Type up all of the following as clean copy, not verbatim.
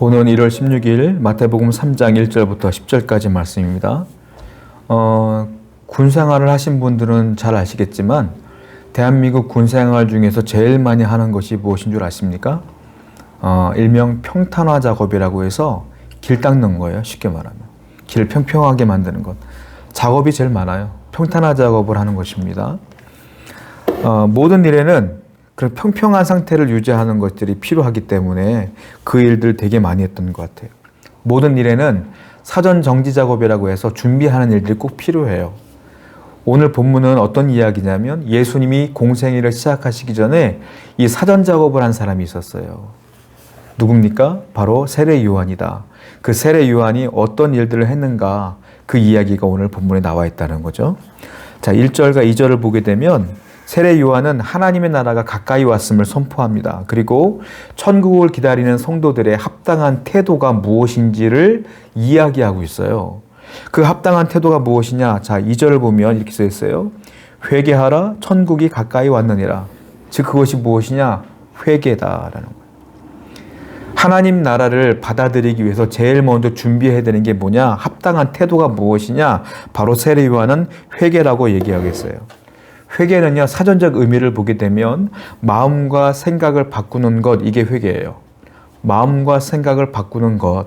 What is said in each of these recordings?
오는 1월 16일 마태복음 3장 1절부터 10절까지 말씀입니다. 군 생활을 하신 분들은 잘 아시겠지만 대한민국 군 생활 중에서 제일 많이 하는 것이 무엇인 줄 아십니까? 일명 평탄화 작업이라고 해서 길 닦는 거예요. 쉽게 말하면. 길을 평평하게 만드는 것. 작업이 제일 많아요. 평탄화 작업을 하는 것입니다. 모든 일에는 그런 평평한 상태를 유지하는 것들이 필요하기 때문에 그 일들 되게 많이 했던 것 같아요. 모든 일에는 사전 정지 작업이라고 해서 준비하는 일들이 꼭 필요해요. 오늘 본문은 어떤 이야기냐면 예수님이 공생애를 시작하시기 전에 이 사전 작업을 한 사람이 있었어요. 누굽니까? 바로 세례 요한이다. 그 세례 요한이 어떤 일들을 했는가 그 이야기가 오늘 본문에 나와 있다는 거죠. 자, 1절과 2절을 보게 되면 세례 요한은 하나님의 나라가 가까이 왔음을 선포합니다. 그리고 천국을 기다리는 성도들의 합당한 태도가 무엇인지를 이야기하고 있어요. 그 합당한 태도가 무엇이냐? 자, 2절을 보면 이렇게 써 있어요. 회개하라, 천국이 가까이 왔느니라. 즉 그것이 무엇이냐? 회개다라는 거예요. 하나님 나라를 받아들이기 위해서 제일 먼저 준비해야 되는 게 뭐냐? 합당한 태도가 무엇이냐? 바로 세례 요한은 회개라고 얘기하겠어요. 회개는요, 사전적 의미를 보게 되면 마음과 생각을 바꾸는 것, 이게 회개예요. 마음과 생각을 바꾸는 것.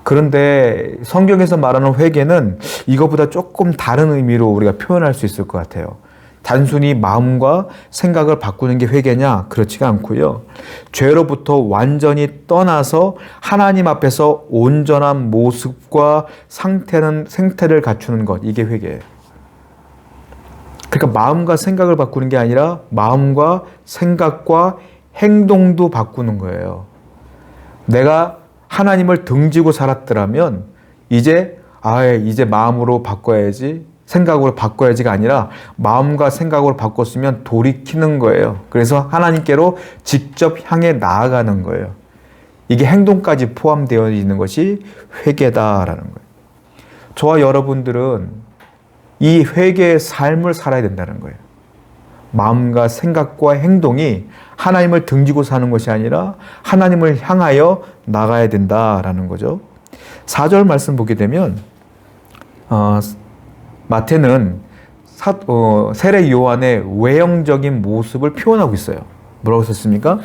그런데 성경에서 말하는 회개는 이것보다 조금 다른 의미로 우리가 표현할 수 있을 것 같아요. 단순히 마음과 생각을 바꾸는 게 회개냐? 그렇지가 않고요. 죄로부터 완전히 떠나서 하나님 앞에서 온전한 모습과 생태를 갖추는 것, 이게 회개예요. 그러니까 마음과 생각을 바꾸는 게 아니라 마음과 생각과 행동도 바꾸는 거예요. 내가 하나님을 등지고 살았더라면 이제 마음으로 바꿔야지, 생각으로 바꿔야지가 아니라 마음과 생각으로 바꿨으면 돌이키는 거예요. 그래서 하나님께로 직접 향해 나아가는 거예요. 이게 행동까지 포함되어 있는 것이 회개다라는 거예요. 저와 여러분들은 이 회개의 삶을 살아야 된다는 거예요. 마음과 생각과 행동이 하나님을 등지고 사는 것이 아니라 하나님을 향하여 나가야 된다라는 거죠. 4절 말씀 보게 되면 마태는 세례 요한의 외형적인 모습을 표현하고 있어요. 뭐라고 썼습니까?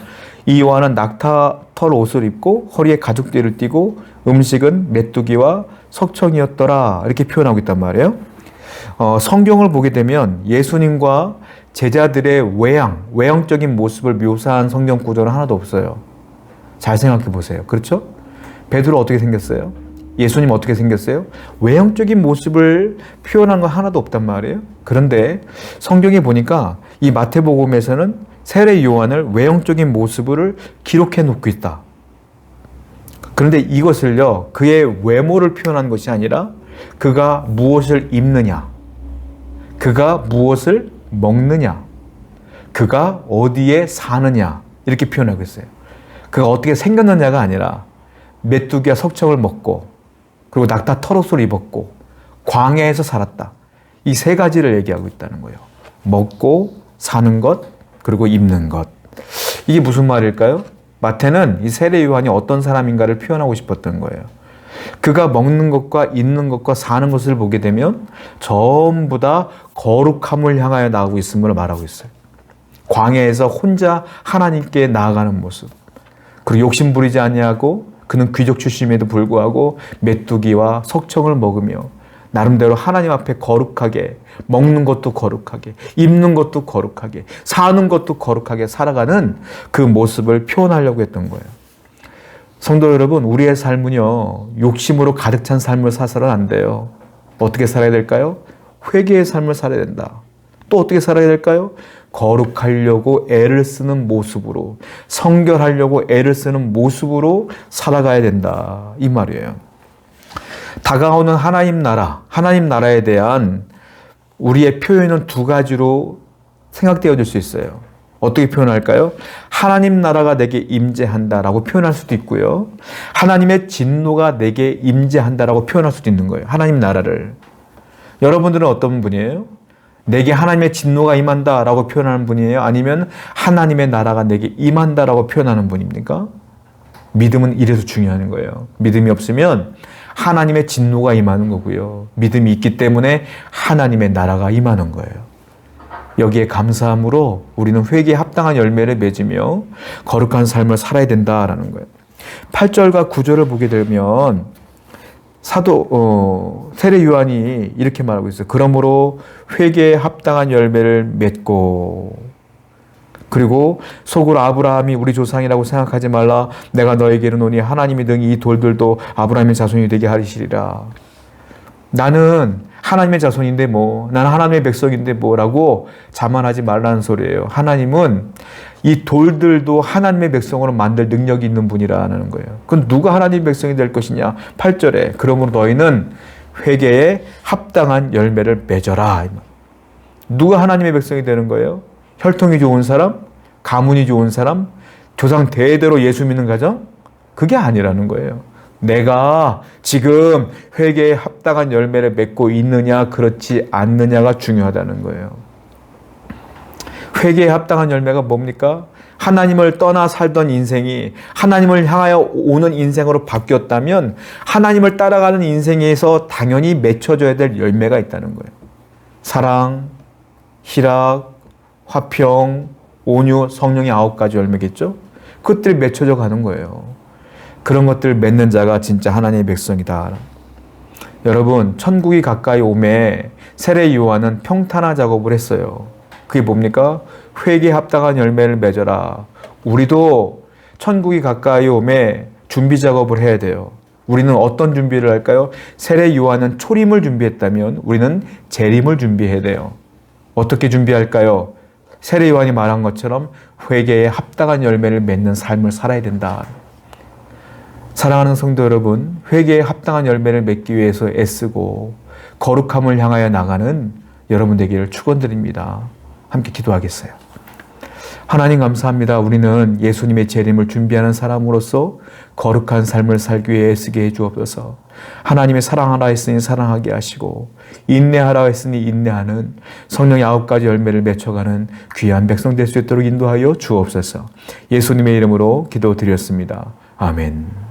이 요한은 낙타털 옷을 입고 허리에 가죽띠를 띠고 음식은 메뚜기와 석청이었더라, 이렇게 표현하고 있단 말이에요. 성경을 보게 되면 예수님과 제자들의 외형적인 모습을 묘사한 성경 구절은 하나도 없어요. 잘 생각해 보세요. 그렇죠? 베드로 어떻게 생겼어요? 예수님 어떻게 생겼어요? 외형적인 모습을 표현한 건 하나도 없단 말이에요. 그런데 성경에 보니까 이 마태복음에서는 세례 요한을 외형적인 모습을 기록해 놓고 있다. 그런데 이것을요, 그의 외모를 표현한 것이 아니라 그가 무엇을 입느냐, 그가 무엇을 먹느냐, 그가 어디에 사느냐, 이렇게 표현하고 있어요. 그가 어떻게 생겼느냐가 아니라 메뚜기와 석청을 먹고 그리고 낙타 털옷을 입었고 광야에서 살았다. 이 세 가지를 얘기하고 있다는 거예요. 먹고 사는 것, 그리고 입는 것. 이게 무슨 말일까요? 마태는 이 세례 요한이 어떤 사람인가를 표현하고 싶었던 거예요. 그가 먹는 것과 입는 것과 사는 것을 보게 되면 전부 다 거룩함을 향하여 나아가고 있음을 말하고 있어요. 광야에서 혼자 하나님께 나아가는 모습. 그리고 욕심 부리지 아니하고 그는 귀족 출신임에도 불구하고 메뚜기와 석청을 먹으며 나름대로 하나님 앞에 거룩하게, 먹는 것도 거룩하게, 입는 것도 거룩하게, 사는 것도 거룩하게 살아가는 그 모습을 표현하려고 했던 거예요. 성도 여러분, 우리의 삶은요, 욕심으로 가득 찬 삶을 살아서는 안 돼요. 어떻게 살아야 될까요? 회개의 삶을 살아야 된다. 또 어떻게 살아야 될까요? 거룩하려고 애를 쓰는 모습으로, 성결하려고 애를 쓰는 모습으로 살아가야 된다, 이 말이에요. 다가오는 하나님 나라에 대한 우리의 표현은 두 가지로 생각되어질 수 있어요. 어떻게 표현할까요? 하나님 나라가 내게 임재한다라고 표현할 수도 있고요. 하나님의 진노가 내게 임재한다라고 표현할 수도 있는 거예요. 하나님 나라를. 여러분들은 어떤 분이에요? 내게 하나님의 진노가 임한다라고 표현하는 분이에요? 아니면 하나님의 나라가 내게 임한다라고 표현하는 분입니까? 믿음은 이래서 중요한 거예요. 믿음이 없으면 하나님의 진노가 임하는 거고요. 믿음이 있기 때문에 하나님의 나라가 임하는 거예요. 여기에 감사함으로 우리는 회개에 합당한 열매를 맺으며 거룩한 삶을 살아야 된다라는 거예요. 8절과 9절을 보게 되면 세례 요한이 이렇게 말하고 있어요. 그러므로 회개에 합당한 열매를 맺고, 그리고 속으로 아브라함이 우리 조상이라고 생각하지 말라. 내가 너에게 이르노니 하나님이 등이 이 돌들도 아브라함의 자손이 되게 하리시리라. 나는 하나님의 자손인데 나는 하나님의 백성인데 뭐라고 자만하지 말라는 소리예요. 하나님은 이 돌들도 하나님의 백성으로 만들 능력이 있는 분이라는 거예요. 그럼 누가 하나님의 백성이 될 것이냐? 8절에 그러므로 너희는 회개에 합당한 열매를 맺어라. 누가 하나님의 백성이 되는 거예요? 혈통이 좋은 사람? 가문이 좋은 사람? 조상 대대로 예수 믿는 가정? 그게 아니라는 거예요. 내가 지금 회개에 합당한 열매를 맺고 있느냐 그렇지 않느냐가 중요하다는 거예요. 회개에 합당한 열매가 뭡니까? 하나님을 떠나 살던 인생이 하나님을 향하여 오는 인생으로 바뀌었다면 하나님을 따라가는 인생에서 당연히 맺혀져야 될 열매가 있다는 거예요. 사랑, 희락, 화평, 온유, 성령의 9가지 열매겠죠? 그것들이 맺혀져 가는 거예요. 그런 것들을 맺는 자가 진짜 하나님의 백성이다. 여러분, 천국이 가까이 오매 세례 요한은 평탄화 작업을 했어요. 그게 뭡니까? 회개에 합당한 열매를 맺어라. 우리도 천국이 가까이 오매 준비 작업을 해야 돼요. 우리는 어떤 준비를 할까요? 세례 요한은 초림을 준비했다면 우리는 재림을 준비해야 돼요. 어떻게 준비할까요? 세례 요한이 말한 것처럼 회개에 합당한 열매를 맺는 삶을 살아야 된다. 사랑하는 성도 여러분, 회개에 합당한 열매를 맺기 위해서 애쓰고 거룩함을 향하여 나가는 여러분 되기를 축원드립니다. 함께 기도하겠어요. 하나님 감사합니다. 우리는 예수님의 재림을 준비하는 사람으로서 거룩한 삶을 살기 위해 애쓰게 해 주옵소서. 하나님의 사랑하라 했으니 사랑하게 하시고 인내하라 했으니 인내하는 성령의 9가지 열매를 맺혀가는 귀한 백성 될 수 있도록 인도하여 주옵소서. 예수님의 이름으로 기도드렸습니다. 아멘.